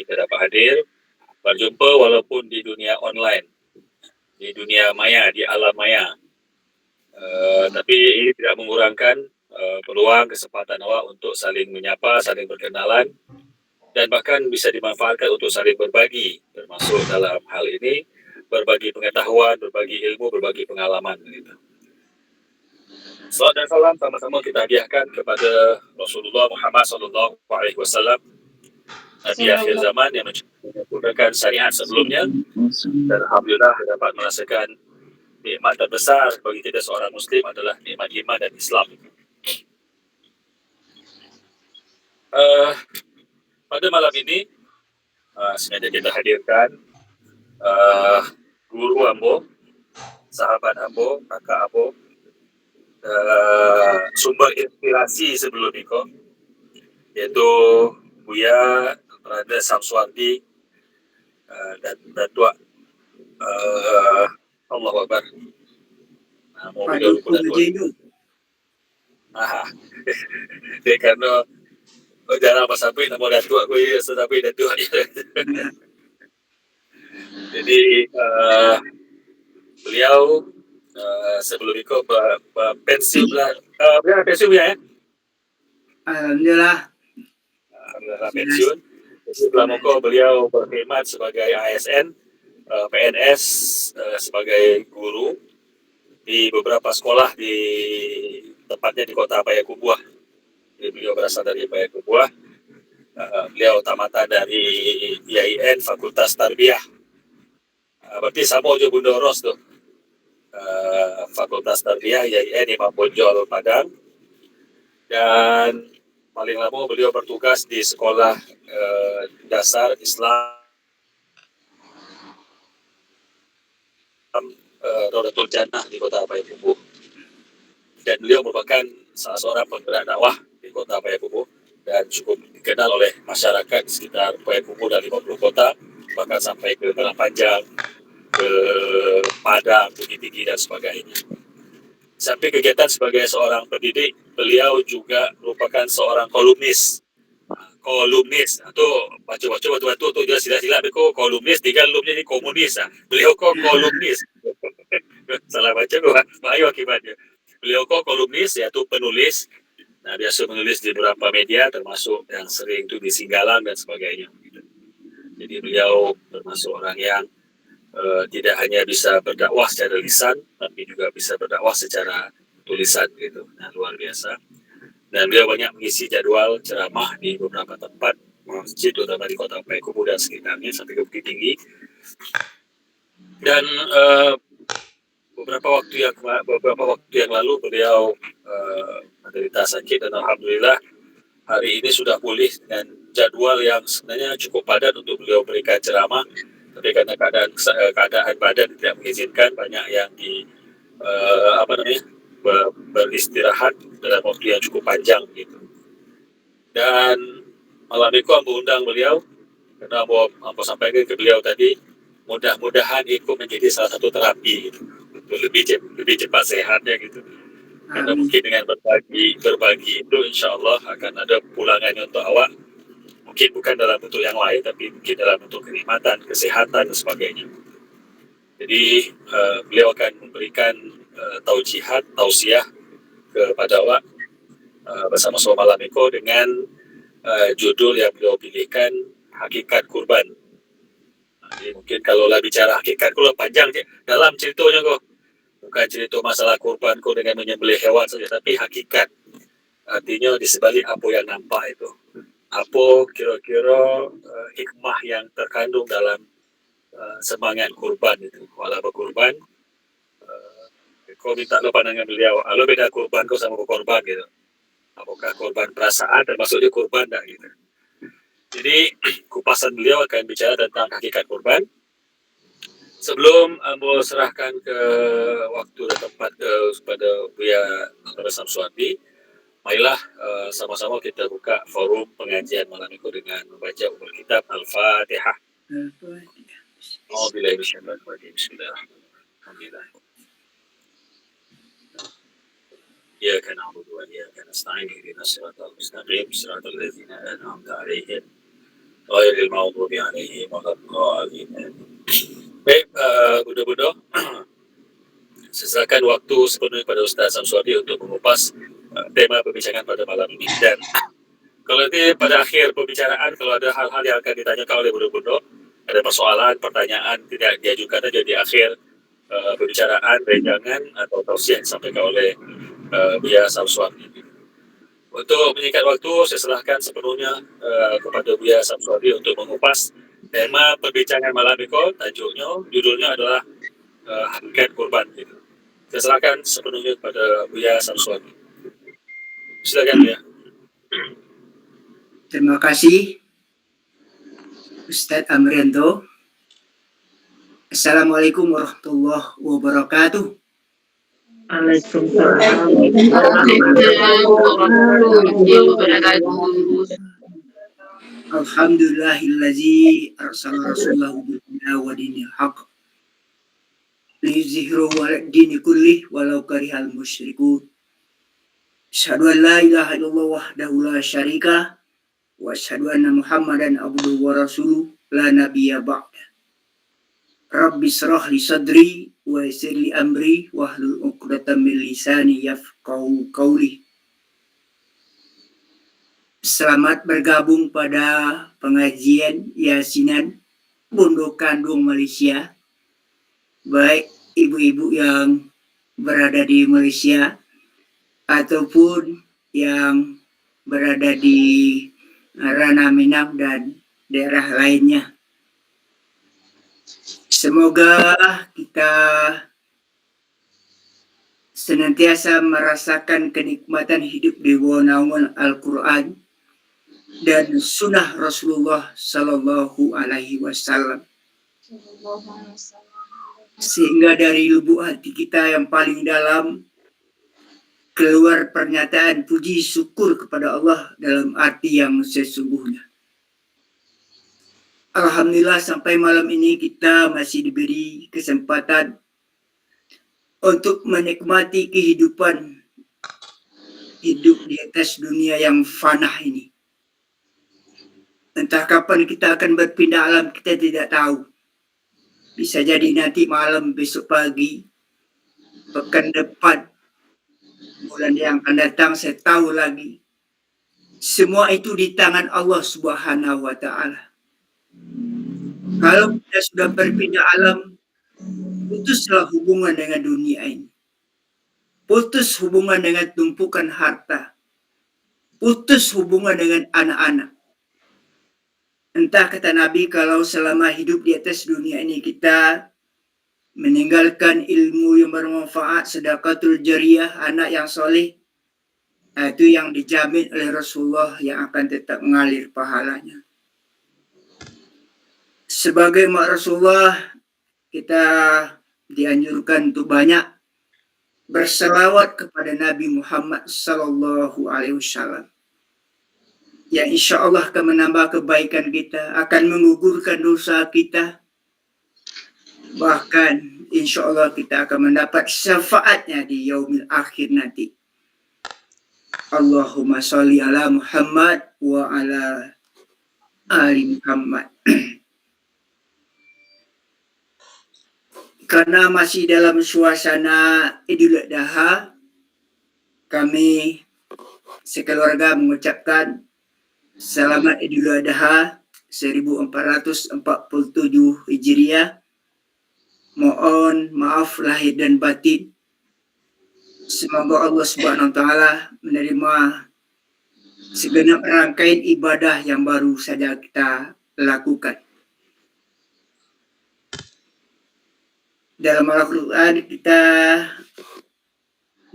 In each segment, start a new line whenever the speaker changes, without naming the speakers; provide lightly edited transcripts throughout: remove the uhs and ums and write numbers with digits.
kita dapat hadir berjumpa walaupun di dunia online, di dunia maya, di alam maya. Tapi ini tidak mengurangkan peluang kesempatan awak untuk saling menyapa, saling berkenalan dan bahkan bisa dimanfaatkan untuk saling berbagi, termasuk dalam hal ini berbagi pengetahuan, berbagi ilmu, berbagi pengalaman gitu. Salam dan salam sama-sama kita hadiahkan kepada Rasulullah Muhammad SAW, Nabi akhir zaman yang menyempurnakan syariat sebelumnya, dan alhamdulillah dapat merasakan nikmat terbesar bagi kita seorang Muslim adalah nikmat iman dan Islam. Pada malam ini sengaja kita hadirkan guru ambo, sahabat ambo, kakak ambo, sumber inspirasi sebelum itu, iaitu Buya Rada Samswardi dan Datuk Allah Akbar. Mau beliau Datuk. Dia kerana jarang pasapit nama Datuk aku ya, tapi Datuk aja. Jadi beliau sebelum itu pensiun lah. Pensiun ya?
Alhamdulillah
pensiun. Setelah muka beliau berkhidmat sebagai ASN, PNS, sebagai guru di beberapa sekolah di tepatnya di kota Payakumbuh. Jadi beliau berasal dari Payakumbuh. Beliau tamatan dari IAIN Fakultas Tarbiyah. Berarti sama je Bunda Ros tu. Fakultas Tarbiyah IAIN Imam Bonjol Padang. Dan paling lama beliau bertugas di sekolah dasar Islam Rodatul Jannah di kota Payakumbuh. Dan beliau merupakan salah seorang penggerak dakwah di kota Payakumbuh dan cukup dikenal oleh masyarakat sekitar Payakumbuh dan 50 kota, bahkan sampai ke Padang Panjang, ke Padang, Bukit Tinggi dan sebagainya. Sampai kegiatan sebagai seorang pendidik, beliau juga merupakan seorang kolumnis atau baca-baca batu-batu tu dia sila-sila beko kolumnis, tiga lumnya ni komunis beliau kok kolumnis. Salah baca tu bahaya akibatnya. Beliau kok kolumnis, iaitu penulis. Nah, biasa menulis di beberapa media termasuk yang sering tu di Singgalang dan sebagainya. Jadi beliau termasuk orang yang tidak hanya bisa berdakwah secara lisan, tapi juga bisa berdakwah secara tulisan gitu. Nah, luar biasa. Dan beliau banyak mengisi jadual ceramah di beberapa tempat masjid, terutama di kota Payakumbuh dan sekitarnya sampai ke Bukit Tinggi. Dan beberapa waktu yang lalu beliau menderita sakit dan alhamdulillah hari ini sudah pulih dengan jadwal yang sebenarnya cukup padat untuk beliau berikan ceramah. Tapi karena keadaan badan tidak mengizinkan, banyak yang beristirahat dalam waktu yang cukup panjang gitu. Dan malam itu ambo undang beliau karena ambo sampaikan ke beliau tadi, mudah-mudahan itu menjadi salah satu terapi gitu, untuk lebih cepat sehatnya gitu. Karena mungkin dengan berbagi itu insya Allah akan ada pulangannya untuk awak. Mungkin bukan dalam bentuk yang lain, tapi mungkin dalam bentuk kenikmatan, kesehatan dan sebagainya. Jadi beliau akan memberikan tausiah kepada awak bersama-sama malam itu dengan judul yang beliau pilihkan, Hakikat Kurban. Jadi mungkin kalau lah bicara hakikat kurban panjang je dalam ceritanya kok. Bukan cerita masalah kurban kau dengan menyembelih hewan saja, tapi hakikat. Artinya di sebalik apa yang nampak itu. Apa kira-kira hikmah yang terkandung dalam semangat kurban itu. Walau berkurban, kau minta lo pandangan beliau, lo beda kurban kau sama berkorban gitu. Apakah korban perasaan termasuk dia kurban tak gitu. Jadi kupasan beliau akan bicara tentang hakikat kurban. Sebelum ambo serahkan ke waktu dan tempat kepada Buya Rada Samswardi, marilah sama-sama kita buka forum pengajian malam itu dengan membaca ummul kitab Al-Fatihah. A'udzubillahi minasyaitonir rajim. Bismillahirrahmanirrahim. Alhamdulillah. إياك نعبد وإياك نستعين اهدنا الصراط المستقيم صراط الذين أنعمت عليهم ghairil maghdubi 'alaihim waladdallin. Baik, Budo-Budo, sisakan waktu sepenuhnya pada Ustaz Samsudi untuk mengupas tema perbincangan pada malam ini. Dan kalau nanti pada akhir pembicaraan, kalau ada hal-hal yang akan ditanyakan oleh Budo-Budo, ada persoalan, pertanyaan tidak diajukan aja di akhir pembicaraan, jangan atau tausiah yang disampaikan oleh Buya Samsudi. Untuk menyingkat waktu, saya serahkan sepenuhnya kepada Buya Samsudi untuk mengupas tema perbincangan malam ini. Judulnya adalah hakikat kurban. Gitu. Saya serahkan sepenuhnya kepada Buya Samsudi. Silakan ya.
Terima kasih Ustadz Amrianto. Assalamualaikum warahmatullahi wabarakatuh.
Waalaikumsalam warahmatullahi wabarakatuh.
Alhamdulillahillazi arsala rasulahu bil huda wa dinil haqq liyuzhirahu 'alad dini kullih walau karihal musyrikun. Asyhadu an la ilaha illallah wahdahu la syarika wa asyhadu anna Muhammadan abduhu wa rasuluh la nabiyya ba'da. Rabbi shrah li sadri wa yassir li amri wahlul 'uqdatam min lisani yafqahu qawli. Selamat bergabung pada pengajian Yasinan Pondok Kandung Malaysia. Baik ibu-ibu yang berada di Malaysia ataupun yang berada di Ranah Minang dan daerah lainnya. Semoga kita senantiasa merasakan kenikmatan hidup di bawah naungan Al-Quran dan sunnah Rasulullah Sallallahu Alaihi Wasallam, sehingga dari lubuk hati kita yang paling dalam keluar pernyataan puji syukur kepada Allah dalam arti yang sesungguhnya. Alhamdulillah sampai malam ini kita masih diberi kesempatan untuk menikmati kehidupan hidup di atas dunia yang fanah ini. Entah kapan kita akan berpindah alam, kita tidak tahu. Bisa jadi nanti malam, besok pagi, pekan depan, bulan yang akan datang, saya tahu lagi. Semua itu di tangan Allah Subhanahu wa Ta'ala. Kalau kita sudah berpindah alam, putuslah hubungan dengan dunia ini. Putus hubungan dengan tumpukan harta. Putus hubungan dengan anak-anak. Entah kata Nabi, kalau selama hidup di atas dunia ini kita meninggalkan ilmu yang bermanfaat, sedekatul jariyah, anak yang soleh, itu yang dijamin oleh Rasulullah yang akan tetap mengalir pahalanya. Sebagai umat Rasulullah, kita dianjurkan untuk banyak berselawat kepada Nabi Muhammad Sallallahu Alaihi Wasallam, yang insya Allah akan menambah kebaikan kita, akan menggugurkan dosa kita, bahkan insya Allah kita akan mendapat syafaatnya di yaumil akhir nanti. Allahumma sholli ala Muhammad wa ala ali Muhammad. Karena masih dalam suasana Idul Adha, kami sekeluarga mengucapkan Selamat Idul Adha 1447 Hijriah. Mohon maaf lahir dan batin. Semoga Allah Subhanahu wa Ta'ala menerima segenap rangkaian ibadah yang baru saja kita lakukan. Dalam Al-Quran kita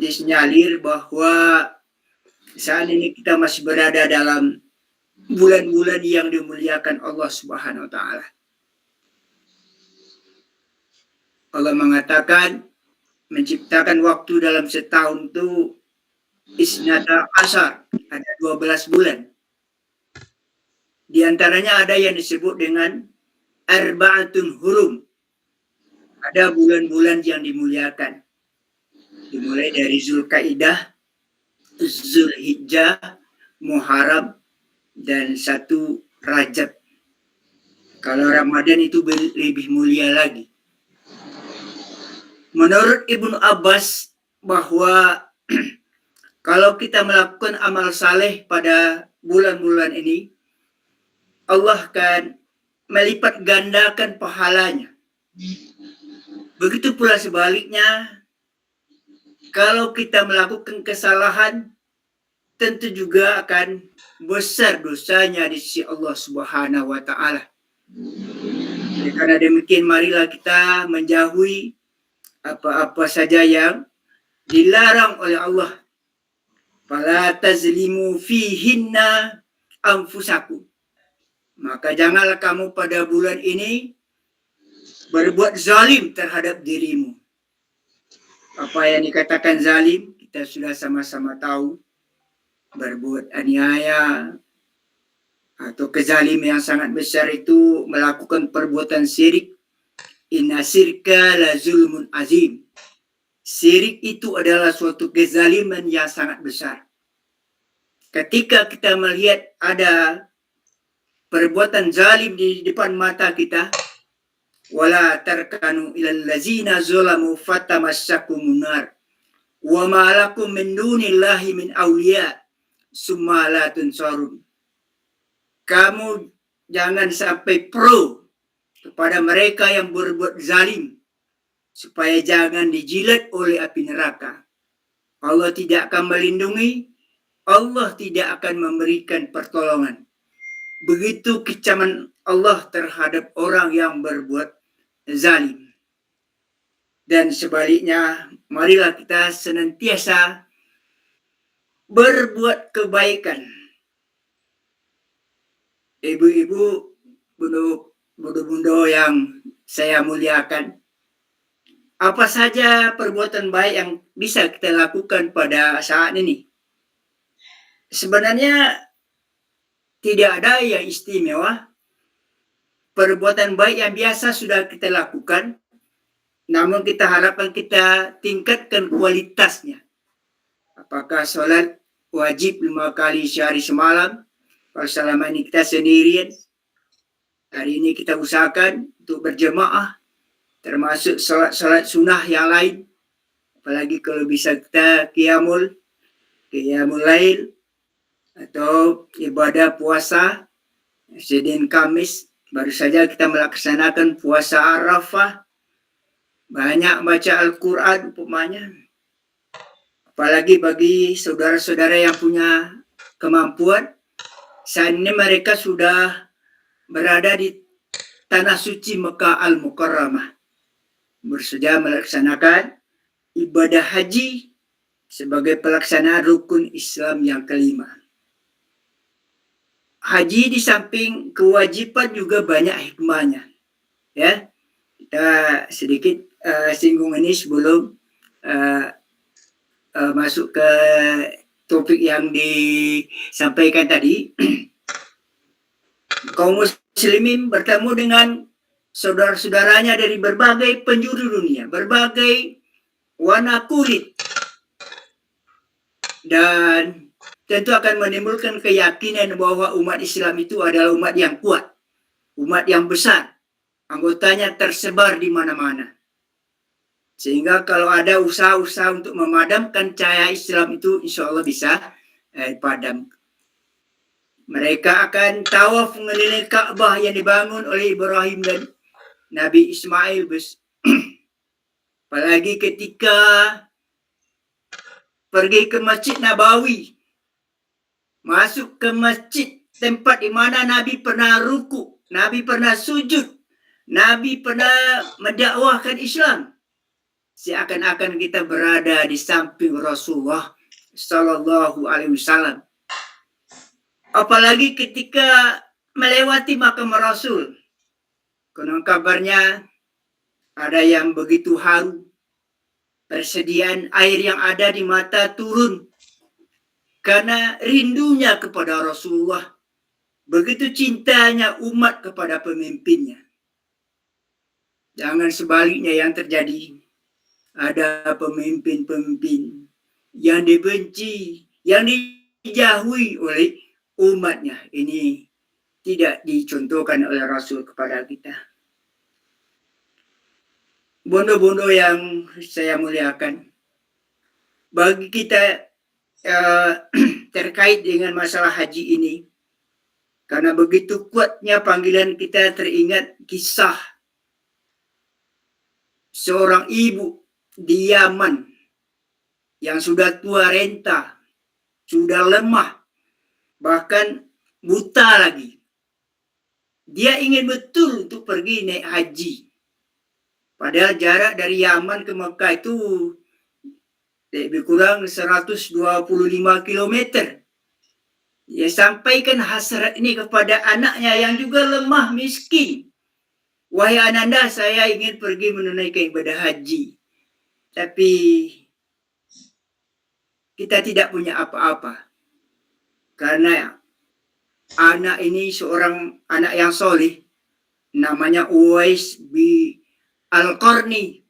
disinyalir bahwa saat ini kita masih berada dalam bulan-bulan yang dimuliakan Allah Subhanahu wa Ta'ala. Allah mengatakan menciptakan waktu dalam setahun itu isnata asar, ada 12 bulan. Di antaranya ada yang disebut dengan arba'atun hurum. Ada bulan-bulan yang dimuliakan. Dimulai dari Zulkaidah, Zulhijjah, Muharram, dan 1 Rajab. Kalau Ramadan itu lebih mulia lagi. Menurut Ibnu Abbas bahwa kalau kita melakukan amal saleh pada bulan-bulan ini, Allah akan melipat gandakan pahalanya. Begitu pula sebaliknya, kalau kita melakukan kesalahan, tentu juga akan besar dosanya di sisi Allah Subhanahu wa Ta'ala. Karena demikian, marilah kita menjauhi apa-apa saja yang dilarang oleh Allah. Fala tazlimu fihinna anfusakum. Maka janganlah kamu pada bulan ini berbuat zalim terhadap dirimu. Apa yang dikatakan zalim, kita sudah sama-sama tahu. Berbuat aniaya atau kezalim yang sangat besar itu melakukan perbuatan syirik. Inna syirka la zulmun azim. Syirik itu adalah suatu kezaliman yang sangat besar. Ketika kita melihat ada perbuatan zalim di depan mata kita, wala tarkanu ilal ladzina zalamu fatamassakumun nar wa ma lakum min dunillahi min awliya summa la tunsarun. Kamu jangan sampai pro kepada mereka yang berbuat zalim, supaya jangan dijilat oleh api neraka. Allah tidak akan melindungi, Allah tidak akan memberikan pertolongan. Begitu kecaman Allah terhadap orang yang berbuat zalim. Dan sebaliknya, marilah kita senantiasa berbuat kebaikan. Ibu-ibu, bunda-bunda yang saya muliakan, apa saja perbuatan baik yang bisa kita lakukan pada saat ini? Sebenarnya tidak ada yang istimewa. Perbuatan baik yang biasa sudah kita lakukan, namun kita harapkan kita tingkatkan kualitasnya. Apakah sholat wajib 5 kali sehari semalam? Kalau selama ini kita sendirian, hari ini kita usahakan untuk berjemaah, termasuk sholat sunnah yang lain. Apalagi kalau bisa kita qiyamul lail, atau ibadah puasa Senin Kamis. Baru saja kita melaksanakan puasa Arafah, banyak baca Al-Quran umpamanya. Apalagi bagi saudara-saudara yang punya kemampuan, saat ini mereka sudah berada di tanah suci Mekah Al-Mukarramah, bersedia melaksanakan ibadah haji sebagai pelaksanaan rukun Islam yang kelima. Haji di samping kewajiban juga banyak hikmahnya. Ya, kita sedikit singgung ini sebelum masuk ke topik yang disampaikan tadi. Kaum muslimin bertemu dengan saudara-saudaranya dari berbagai penjuru dunia, berbagai warna kulit, dan tentu akan menimbulkan keyakinan bahwa umat Islam itu adalah umat yang kuat, umat yang besar, anggotanya tersebar di mana-mana. Sehingga kalau ada usaha-usaha untuk memadamkan cahaya Islam itu, insya Allah bisa padam. Mereka akan tawaf mengelilingi Ka'bah yang dibangun oleh Ibrahim dan Nabi Ismail. Apalagi ketika pergi ke Masjid Nabawi, masuk ke masjid tempat di mana Nabi pernah ruku, Nabi pernah sujud, Nabi pernah mendakwahkan Islam. Seakan-akan kita berada di samping Rasulullah Sallallahu Alaihi Wasallam. Apalagi ketika melewati makam Rasul, konon kabarnya ada yang begitu haru, persediaan air yang ada di mata turun karena rindunya kepada Rasulullah. Begitu cintanya umat kepada pemimpinnya. Jangan sebaliknya yang terjadi. Ada pemimpin-pemimpin yang dibenci, yang dijauhi oleh umatnya. Ini tidak dicontohkan oleh Rasul kepada kita. Bondo-bondo yang saya muliakan, bagi kita terkait dengan masalah haji ini, karena begitu kuatnya panggilan kita, teringat kisah seorang ibu di Yaman yang sudah tua renta, sudah lemah, bahkan buta lagi. Dia ingin betul untuk pergi naik haji. Padahal jarak dari Yaman ke Mekah itu lebih kurang 125 km. Dia sampaikan hasrat ini kepada anaknya yang juga lemah miskin. Wahai ananda, saya ingin pergi menunaikan ibadah haji. Tapi kita tidak punya apa-apa. Karena anak ini seorang anak yang soleh. Namanya Uwais bin Al-Qarni.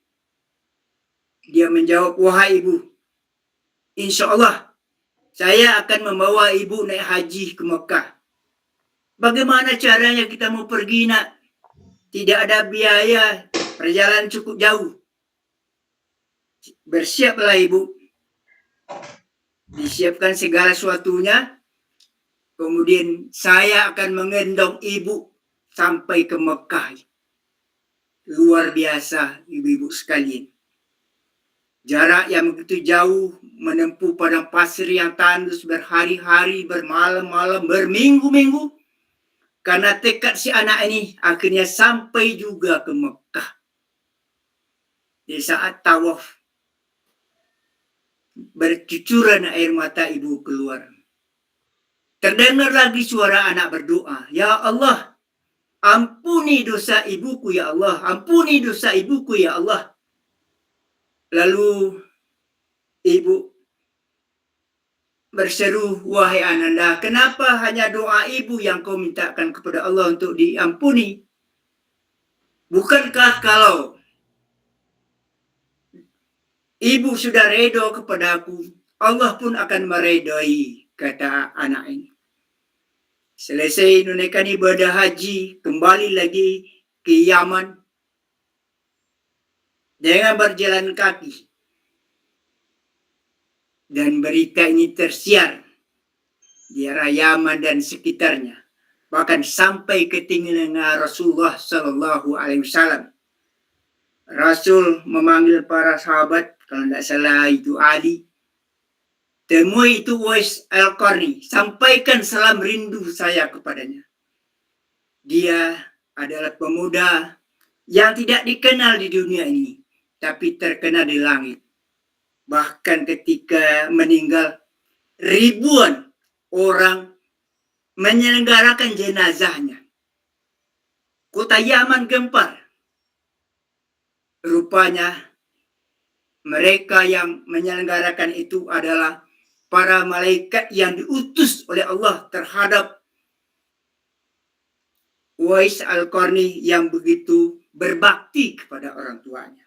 Dia menjawab, wahai ibu, insya Allah saya akan membawa ibu naik haji ke Mekah. Bagaimana caranya kita mau pergi, nak? Tidak ada biaya, perjalanan cukup jauh. Bersiaplah ibu. Disiapkan segala sesuatunya. Kemudian saya akan mengendong ibu sampai ke Mekah. Luar biasa, ibu-ibu sekalian. Jarak yang begitu jauh, menempuh padang pasir yang tandus berhari-hari, bermalam-malam, berminggu-minggu. Karena tekad si anak ini, akhirnya sampai juga ke Mekah. Di saat tawaf, bercucuran air mata ibu keluar. Terdengar lagi suara anak berdoa, ya Allah, ampuni dosa ibuku ya Allah, ampuni dosa ibuku ya Allah. Lalu ibu berseru, wahai ananda, kenapa hanya doa ibu yang kau mintakan kepada Allah untuk diampuni? Bukankah kalau ibu sudah redho kepadaku, Allah pun akan meredoi, kata anak ini. Selesai menunaikan ibadah haji, kembali lagi ke Yaman dengan berjalan kaki. Dan berita ini tersiar di arah Yaman dan sekitarnya, bahkan sampai ke telinga Rasulullah Sallallahu Alaihi Wasallam. Rasul memanggil para sahabat, kalau tidak salah itu Ali, temui itu Uwais Al-Qarni, sampaikan salam rindu saya kepadanya. Dia adalah pemuda yang tidak dikenal di dunia ini, tapi terkenal di langit. Bahkan ketika meninggal, ribuan orang menyelenggarakan jenazahnya. Kota Yaman gempar. Rupanya mereka yang menyelenggarakan itu adalah para malaikat yang diutus oleh Allah terhadap Uwais Al-Qarni yang begitu berbakti kepada orang tuanya.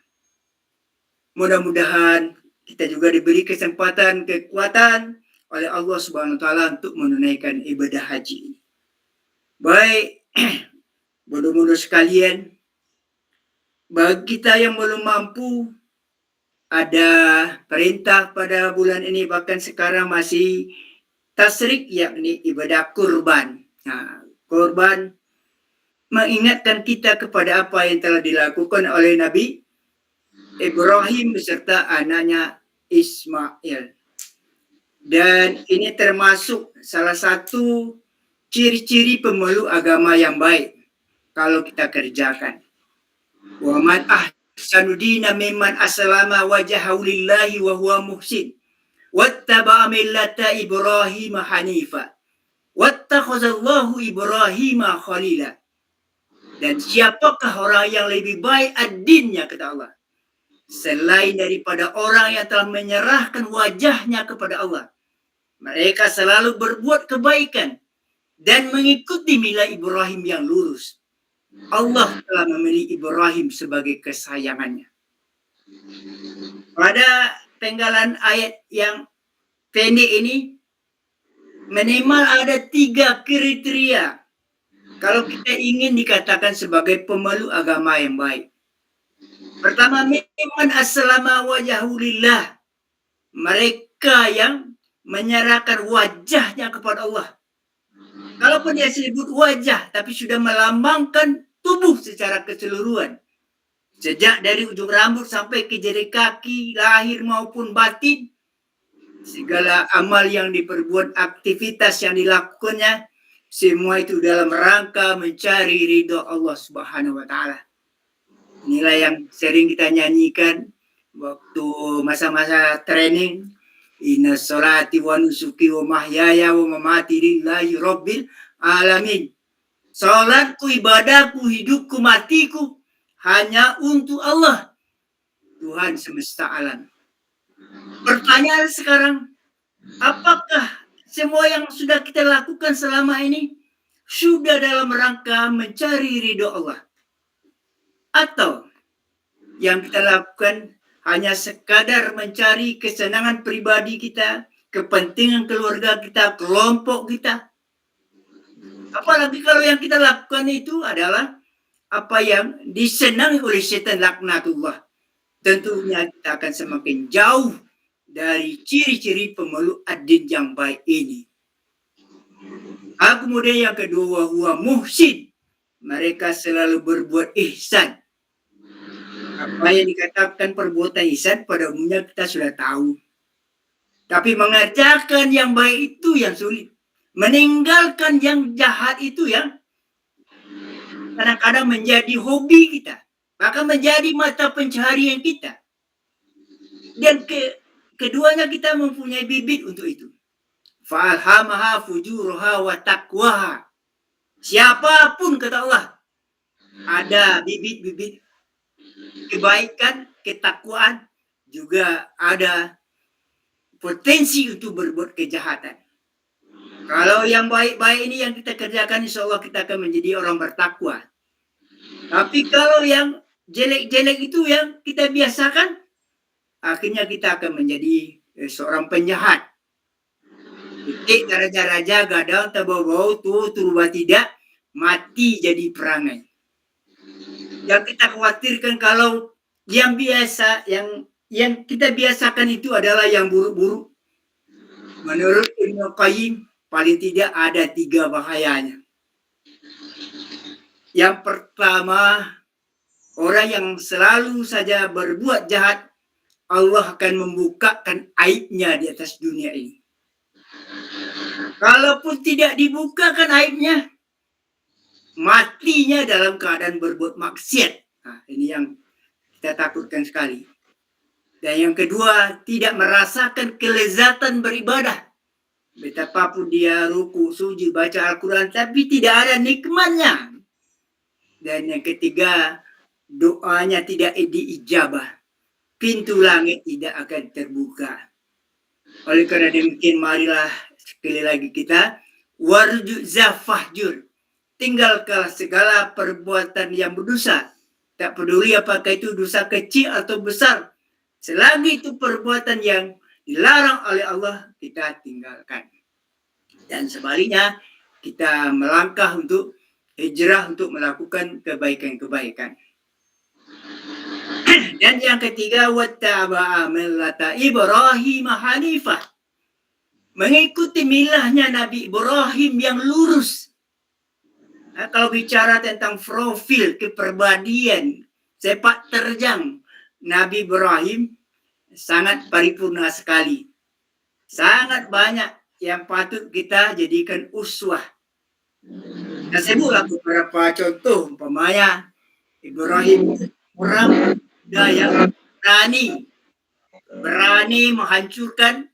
Mudah-mudahan kita juga diberi kesempatan, kekuatan oleh Allah Subhanahu wa taala untuk menunaikan ibadah haji ini. Baik, bodoh-bodoh sekalian, bagi kita yang belum mampu, ada perintah pada bulan ini, bahkan sekarang masih tasrik, yakni ibadah kurban. Nah, kurban mengingatkan kita kepada apa yang telah dilakukan oleh Nabi Ibrahim beserta anaknya Ismail. Dan ini termasuk salah satu ciri-ciri pemeluk agama yang baik kalau kita kerjakan. Wa man ahsanu dina mimman aslama wajhahu lillahi wa huwa muhsin wattaba'a millata Ibrahim hanifa wattakhazallahu Ibrahim khalila. Dan siapakah orang yang lebih baik ad-dinnya, kata Allah, selain daripada orang yang telah menyerahkan wajahnya kepada Allah. Mereka selalu berbuat kebaikan dan mengikuti milah Ibrahim yang lurus. Allah telah memilih Ibrahim sebagai kesayangannya. Pada penggalan ayat yang pendek ini, minimal ada 3 kriteria Kalau kita ingin dikatakan sebagai pemeluk agama yang baik, pertama, mimman aslama wajhahu lillah, mereka yang menyerahkan wajahnya kepada Allah. Kalaupun dia sebut wajah, tapi sudah melambangkan tubuh secara keseluruhan, sejak dari ujung rambut sampai ke jari kaki, lahir maupun batin, segala amal yang diperbuat, aktivitas yang dilakukannya, semua itu dalam rangka mencari ridho Allah Subhanahu wa Ta'ala. Inilah yang sering kita nyanyikan waktu masa-masa training. Inna sholati wa nusuki wa mahyaya wa mamati lillahi rabbil alamin. Salatku, ibadahku, hidupku, matiku hanya untuk Allah, Tuhan semesta alam. Pertanyaan sekarang, apakah semua yang sudah kita lakukan selama ini sudah dalam rangka mencari ridho Allah? Atau yang kita lakukan hanya sekadar mencari kesenangan pribadi kita, kepentingan keluarga kita, kelompok kita? Apalagi kalau yang kita lakukan itu adalah apa yang disenangi oleh setan laknatullah. Tentunya kita akan semakin jauh dari ciri-ciri pemeluk ad-din yang baik ini. Kemudian yang kedua, huwa muhsin. Mereka selalu berbuat ihsan. Apa yang dikatakan perbuatan ihsan pada umumnya kita sudah tahu. Tapi mengerjakan yang baik itu yang sulit. Meninggalkan yang jahat itu yang kadang-kadang menjadi hobi kita. Bahkan menjadi mata pencaharian kita. Dan keduanya kita mempunyai bibit untuk itu. Fa'alhamaha fujuraha wa taqwaha. Siapapun, kata Allah, ada bibit-bibit kebaikan, ketakwaan, juga ada potensi untuk berbuat kejahatan. Kalau yang baik-baik ini yang kita kerjakan, insya Allah kita akan menjadi orang bertakwa. Tapi kalau yang jelek-jelek itu yang kita biasakan, akhirnya kita akan menjadi seorang penjahat. Titik raja-raja gadang tabau-bau tuh turba tidak mati jadi perangai. Yang kita khawatirkan kalau yang biasa, yang kita biasakan itu adalah yang buruk-buruk. Menurut Ibnu Qayyim, paling tidak ada 3 bahayanya. Yang pertama, orang yang selalu saja berbuat jahat, Allah akan membukakan aibnya di atas dunia ini. Kalaupun tidak dibukakan aibnya, matinya dalam keadaan berbuat maksiat. Nah, ini yang kita takutkan sekali. Dan yang kedua, tidak merasakan kelezatan beribadah. Betapapun dia ruku, sujud, baca Al-Quran, tapi tidak ada nikmatnya. Dan yang ketiga, doanya tidak diijabah. Pintu langit tidak akan terbuka. Oleh karena demikian, marilah sekali lagi kita warju zafahjur. Tinggalkan segala perbuatan yang berdosa. Tak peduli apakah itu dosa kecil atau besar. Selagi itu perbuatan yang dilarang oleh Allah, kita tinggalkan. Dan sebaliknya, kita melangkah untuk hijrah untuk melakukan kebaikan-kebaikan. Dan yang ketiga, wattaba'a millata Ibrahim hanifah. Mengikuti milahnya Nabi Ibrahim yang lurus. Nah, kalau bicara tentang profil kepribadian, sepak terjang Nabi Ibrahim sangat paripurna sekali. Sangat banyak yang patut kita jadikan uswah. Nah, sebutlah beberapa contoh, umpamanya Ibrahim orang yang berani menghancurkan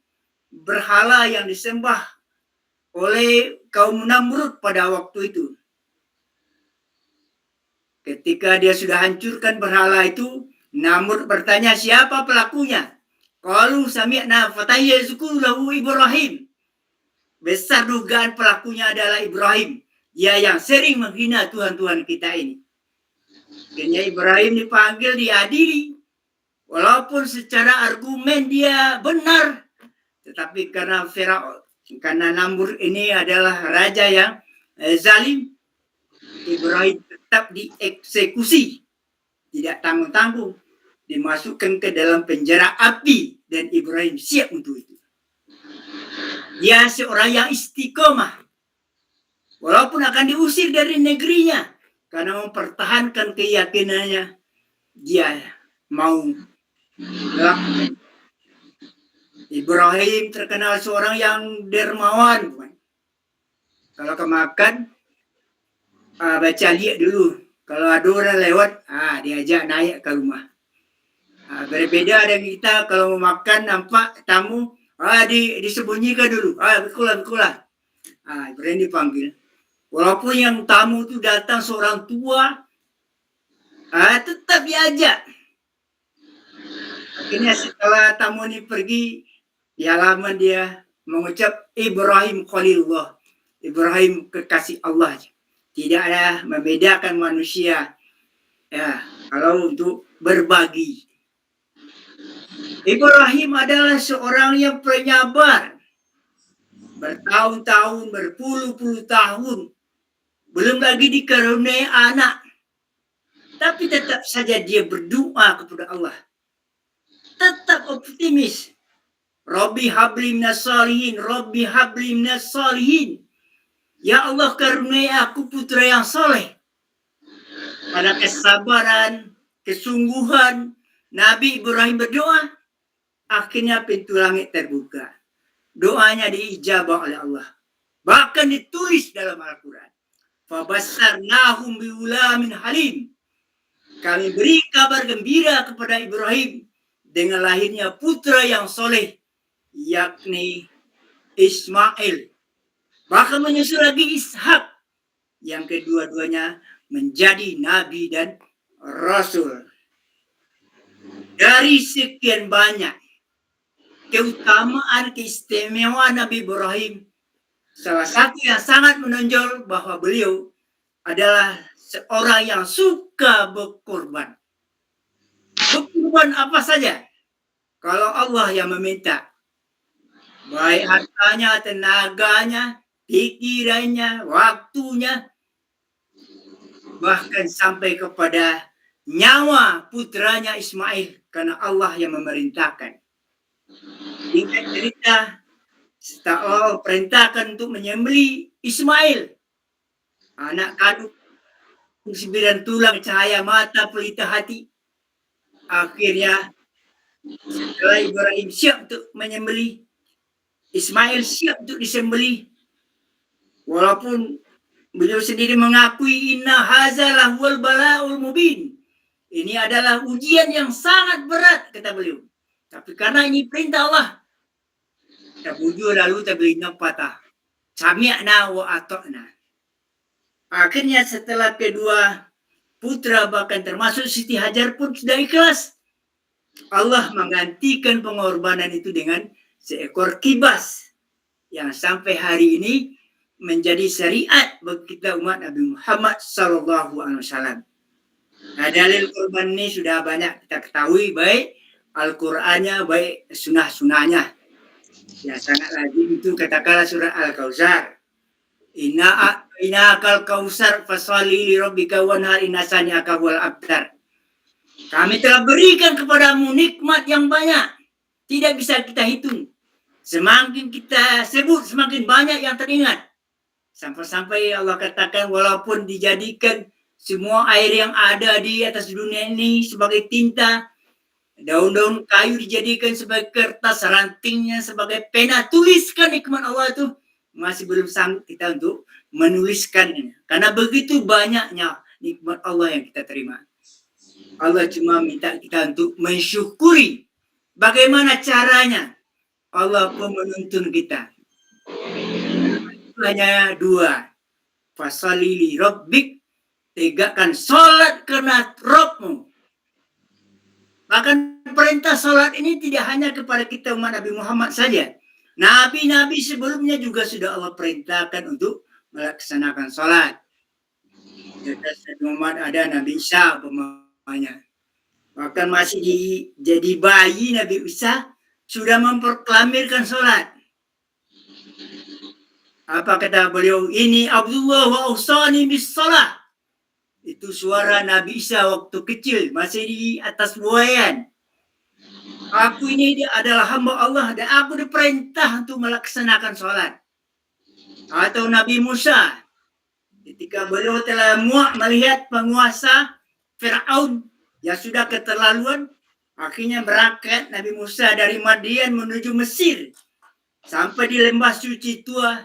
berhala yang disembah oleh kaum Namrud pada waktu itu. Ketika dia sudah hancurkan berhala itu, Namrud bertanya, siapa pelakunya? Qalu sami'na fatan yazkuru lahu Ibrahim. Besar dugaan pelakunya adalah Ibrahim. Dia yang sering menghina Tuhan-Tuhan kita ini. Akhirnya Ibrahim dipanggil, diadili. Walaupun secara argumen dia benar, tetapi karena Namrud ini adalah raja yang zalim, Ibrahim tetap dieksekusi, tidak tanggung-tanggung, dimasukkan ke dalam penjara api, dan Ibrahim siap untuk itu. Dia seorang yang istiqomah, walaupun akan diusir dari negerinya, karena mempertahankan keyakinannya, dia mau melakukan. Ibrahim terkenal seorang yang dermawan. Kalau kemakan, baca lihat dulu. Kalau ada orang lewat, diajak naik ke rumah. Berbeda dengan kita, kalau mau makan nampak tamu, disembunyikan dulu. Berkulah. Ibrahim dipanggil. Walaupun yang tamu itu datang seorang tua, tetap diajak. Akhirnya setelah tamu ini pergi, di halaman dia mengucap Ibrahim Khalilullah, Ibrahim kekasih Allah. Tidak ada membedakan manusia, ya, kalau untuk berbagi. Ibrahim adalah seorang yang penyabar, bertahun-tahun, berpuluh-puluh tahun, belum lagi dikaruniai anak, tapi tetap saja dia berdoa kepada Allah, tetap optimis. Rabbi habli minas salihin, Rabbi habli minas salihin. Ya Allah, karuniai aku putra yang soleh. Pada kesabaran, kesungguhan Nabi Ibrahim berdoa, akhirnya pintu langit terbuka. Doanya diijabah oleh Allah. Bahkan ditulis dalam Al-Quran. Fabassarnahum biulamin halim. Kami beri kabar gembira kepada Ibrahim dengan lahirnya putra yang soleh, yakni Ismail. Bahkan menyusul lagi Ishak, yang kedua-duanya menjadi nabi dan rasul. Dari sekian banyak keutamaan, keistimewaan Nabi Ibrahim, salah satu yang sangat menonjol bahwa beliau adalah seorang yang suka berkorban. Berkorban apa saja, kalau Allah yang meminta, baik hartanya, tenaganya, pikirannya, waktunya, bahkan sampai kepada nyawa putranya Ismail, karena Allah yang memerintahkan. Singkat cerita, setelah Allah perintahkan untuk menyembelih Ismail, anak kandung 9 tulang, cahaya mata, pelita hati. Akhirnya setelah Ibrahim siap untuk menyembelih, Ismail siap untuk disembelih, walaupun beliau sendiri mengakui inna hazalah wal bala'ul mubin. Ini adalah ujian yang sangat berat, kata beliau. Tapi karena ini perintah Allah, kita bujur lalu telinga patah. Sami'na wa ata'na. Akhirnya setelah kedua putra, bahkan termasuk Siti Hajar pun sudah ikhlas, Allah menggantikan pengorbanan itu dengan seekor kibas yang sampai hari ini menjadi syariat bagi kita umat Nabi Muhammad SAW. Nah, dalil kurban ini sudah banyak kita ketahui, baik Al-Qur'annya, baik sunnah-sunnahnya. Ya, sangat lazim itu katakanlah surah Al-Kautsar. Inna akal kausar fasali li rabbika wanhar inna sani'aka wal abtar. Kami telah berikan kepadamu nikmat yang banyak, tidak bisa kita hitung. Semakin kita sebut, semakin banyak yang teringat. Sampai-sampai Allah katakan, walaupun dijadikan semua air yang ada di atas dunia ini sebagai tinta, daun-daun kayu dijadikan sebagai kertas, rantingnya sebagai pena, tuliskan nikmat Allah itu, masih belum sanggup kita untuk menuliskannya. Karena begitu banyaknya nikmat Allah yang kita terima. Allah cuma minta kita untuk mensyukuri. Bagaimana caranya? Allah pun menuntun kita. Hanya 2. Fasali li rabbik, tegakkan sholat karena Rabbmu. Bahkan perintah sholat ini tidak hanya kepada kita umat Nabi Muhammad saja. Nabi-nabi sebelumnya juga sudah Allah perintahkan untuk melaksanakan sholat. Nabi Muhammad ada Nabi Isa umpamanya. Bahkan masih jadi bayi Nabi Isa sudah memproklamirkan sholat. Apa kata beliau? Ini Abdullah wa usani bis sholat. Itu suara Nabi Isa waktu kecil, masih di atas buayan. Aku ini adalah hamba Allah dan aku diperintah untuk melaksanakan sholat. Atau Nabi Musa, ketika beliau telah muak melihat penguasa Fir'aun yang sudah keterlaluan, akhirnya berangkat Nabi Musa dari Madian menuju Mesir. Sampai di lembah suci tua,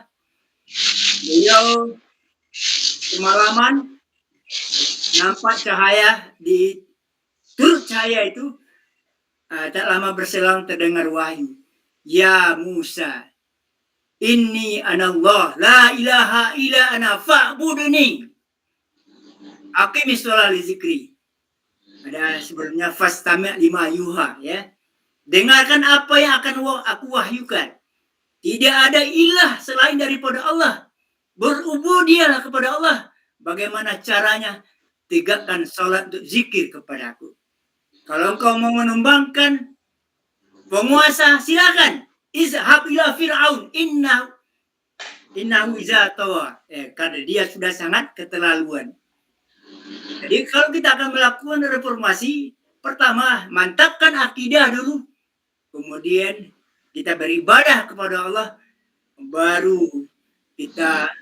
beliau semalaman nampak cahaya, di turut cahaya itu tak lama berselang terdengar wahyu. Ya Musa, inni anallah, la ilaha illa ana fa'budni. Aqimis sholat li zikri. Ada sebelumnya fastami' lima yuha, ya. Dengarkan apa yang akan aku wahyukan. Tidak ada ilah selain daripada Allah. Berubudialah kepada Allah. Bagaimana caranya? Tegakkan sholat untuk zikir kepadaku. Kalau engkau mau menumbangkan penguasa, silakan. Izhab ila Fir'aun innahu iza tawa. Karena dia sudah sangat keterlaluan. Jadi kalau kita akan melakukan reformasi, pertama mantapkan akidah dulu, kemudian kita beribadah kepada Allah, baru kita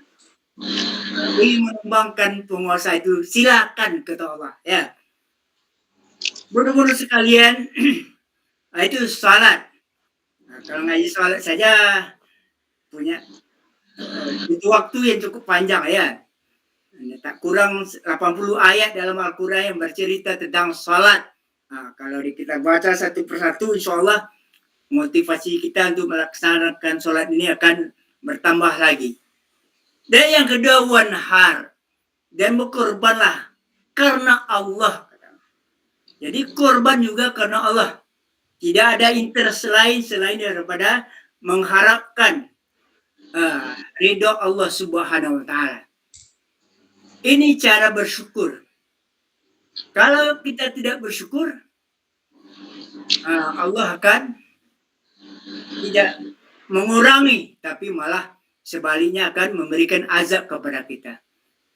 ingin menumbangkan penguasa itu, silakan kata Allah, ya. Bodoh-bodoh sekalian, itu salat. Nah, kalau ngaji salat saja punya butuh waktu yang cukup panjang, ya. Tak kurang 80 ayat dalam Al-Quran yang bercerita tentang salat. Nah, kalau kita baca satu persatu, insya Allah motivasi kita untuk melaksanakan sholat ini akan bertambah lagi. Dan yang kedua, wanhar, dan berkorbanlah karena Allah. Jadi korban juga karena Allah. Tidak ada interest lain selain daripada mengharapkan ridho Allah Subhanahu wa Ta'ala. Ini cara bersyukur. Kalau kita tidak bersyukur, Allah akan tidak mengurangi, tapi malah sebaliknya akan memberikan azab kepada kita.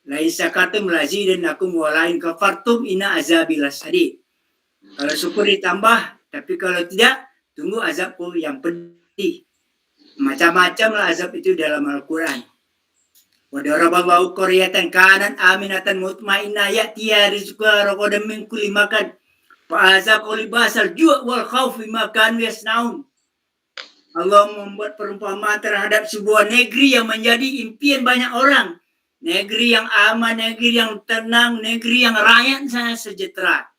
Lain syakartum lazidannakum wa lain kafartum inna azabi lasadid. Kalau syukur ditambah, tapi kalau tidak, tunggu azabku yang pedih. Macam-macam lah azab itu dalam Al-Quran. Wa daraballahu qaryatan kanat aminatan mutmainnah ya'tiha rizquha ragadan min kulli makan fa azaqu libasal ju' wal khaufi ma kanu yasnaun. Allah membuat perumpamaan terhadap sebuah negeri yang menjadi impian banyak orang. Negeri yang aman, negeri yang tenang, negeri yang rakyat sangat sejahtera.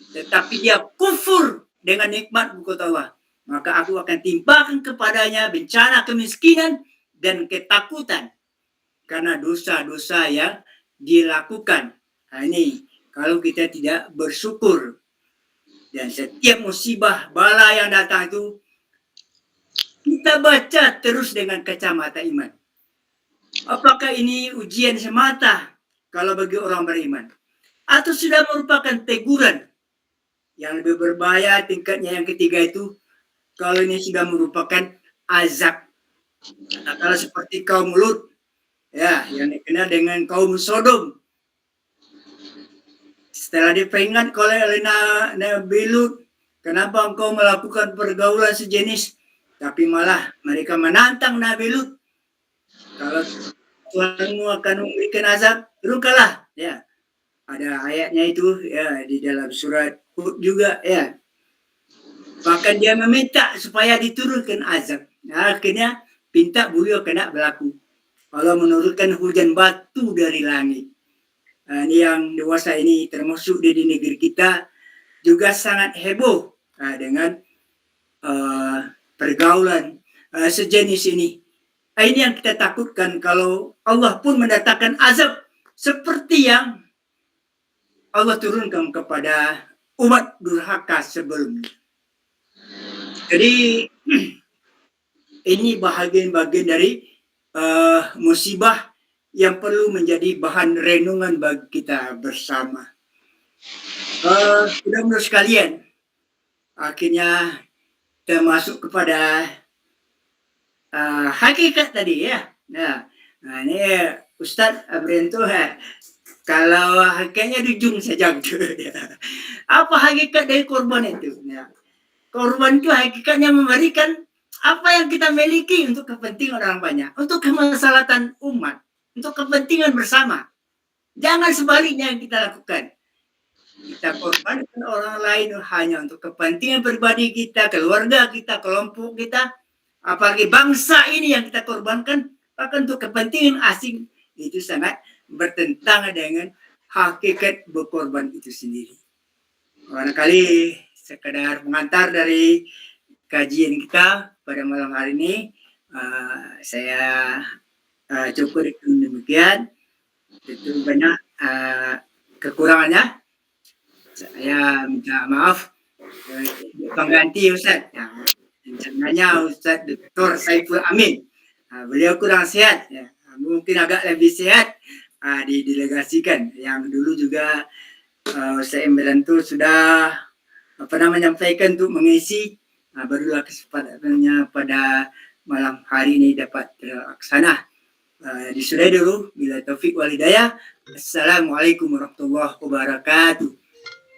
Tetapi dia kufur dengan nikmat buku Allah. Maka aku akan timpakan kepadanya bencana kemiskinan dan ketakutan. Karena dosa-dosa yang dilakukan. Nah, ini kalau kita tidak bersyukur. Dan setiap musibah, bala yang datang itu, kita baca terus dengan kacamata iman. Apakah ini ujian semata kalau bagi orang beriman? Atau sudah merupakan teguran? Yang lebih berbahaya tingkatnya yang ketiga itu, kalau ini sudah merupakan azab. Nah, kalau seperti kaum Lut, ya, yang dikenal dengan kaum Sodom. Setelah diperingat oleh Nabi Lut, kenapa engkau melakukan pergaulan sejenis? Tapi malah mereka menantang Nabi Lut. Kalau Tuhanmu akan memberikan azab, rukalah. Ya, ada ayatnya itu ya di dalam surat Hud juga, ya. Bahkan dia meminta supaya diturunkan azab. Nah, akhirnya pinta beliau kena berlaku. Allah menurunkan hujan batu dari langit. Nah, ini yang dewasa ini termasuk di negeri kita juga sangat heboh dengan pergaulan sejenis ini. Ini yang kita takutkan kalau Allah pun mendatangkan azab seperti yang Allah turunkan kepada umat durhaka sebelumnya. Jadi ini bahagian-bagian dari musibah yang perlu menjadi bahan renungan bagi kita bersama. Saudara-saudara sekalian, akhirnya kita masuk kepada hakikat tadi, ya. Nah ini Ustadz Abrianto Kalau hakikatnya di ujung saja gitu ya. Apa hakikat dari korban itu? Ya. Korban itu hakikatnya memberikan apa yang kita miliki untuk kepentingan orang banyak, untuk kemaslahatan umat, untuk kepentingan bersama. Jangan sebaliknya yang kita lakukan. Kita korbankan orang lain hanya untuk kepentingan pribadi kita, keluarga kita, kelompok kita, apalagi bangsa ini yang kita korbankan, bahkan untuk kepentingan asing, itu sangat bertentangan dengan hakikat berkorban itu sendiri. Barangkali sekedar pengantar dari kajian kita pada malam hari ini, saya cukup demikian. Itu banyak kekurangannya. Saya minta maaf. Pengganti Ustaz. Ya, rencananya Ustaz Dr. Saiful Amin. Beliau kurang sehat. Ya. Mungkin agak lebih sehat didelegasikan. Yang dulu juga Ustaz Imran itu sudah menyampaikan untuk mengisi. Barulah kesempatannya pada malam hari ini dapat terlaksana. Disudahi dulu. Bila taufik wal hidayah. Assalamualaikum warahmatullahi wabarakatuh.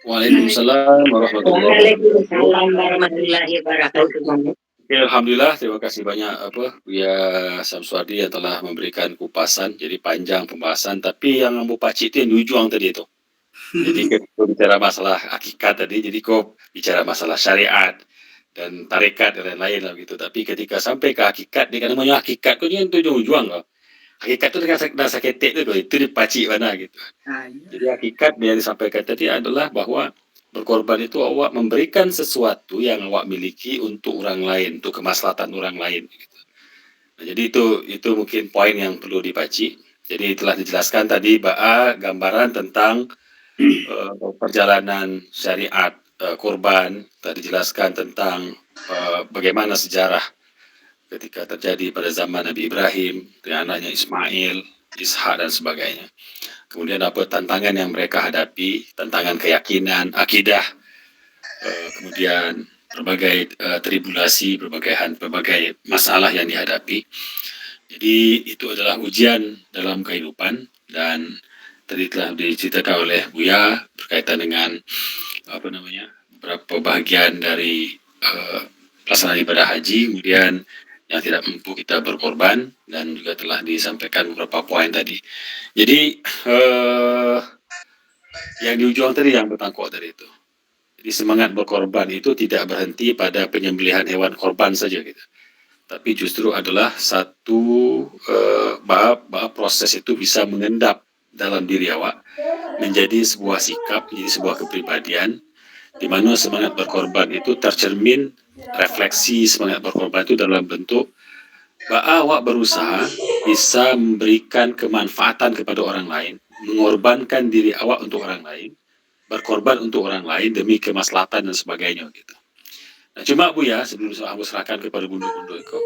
Waalaikumsalam warahmatullahi
warahmatullahi wabarakatuh.
Oke, alhamdulillah, terima kasih banyak Buya Samsuardi yang telah memberikan kupasan. Jadi panjang pembahasan, tapi yang Ambo Pakcik itu yang di ujung tadi itu. Jadi kau bicara masalah hakikat tadi, jadi kau bicara masalah syariat dan tarekat dan lain-lain lah gitu. Tapi ketika sampai ke hakikat, dia kan namanya hakikat, kau ni yang tu ujung-ujung kau. Hakikat tu dengan dah saketek tu, itu di Pakcik mana gitu. Jadi hakikat yang disampaikan tadi adalah bahwa berkorban itu awak memberikan sesuatu yang awak miliki untuk orang lain, untuk kemaslahatan orang lain. Gitu. Nah, jadi itu mungkin poin yang perlu dibaci. Jadi telah dijelaskan tadi gambaran tentang perjalanan syariat korban. Tadi dijelaskan tentang bagaimana sejarah ketika terjadi pada zaman Nabi Ibrahim dengan anaknya Ismail, Ishak dan sebagainya. Kemudian apa tantangan yang mereka hadapi, tantangan keyakinan, akidah, kemudian berbagai tribulasi, berbagai masalah yang dihadapi. Jadi itu adalah ujian dalam kehidupan dan tadi telah diceritakan oleh Buya berkaitan dengan beberapa bagian dari pelaksanaan ibadah haji, kemudian yang tidak mampu kita berkorban dan juga telah disampaikan beberapa poin tadi. Jadi yang di ujung tadi yang bertangkok tadi itu. Jadi semangat berkorban itu tidak berhenti pada penyembelihan hewan korban saja gitu. Tapi justru adalah satu bahwa proses itu bisa mengendap dalam diri awak menjadi sebuah sikap, menjadi sebuah kepribadian di mana semangat berkorban itu tercermin, refleksi semangat berkorban itu dalam bentuk bahwa awak berusaha bisa memberikan kemanfaatan kepada orang lain, mengorbankan diri awak untuk orang lain, berkorban untuk orang lain demi kemaslahatan dan sebagainya gitu. Nah, cuma Buya sebelum aku serahkan kepada bundu-bundu itu,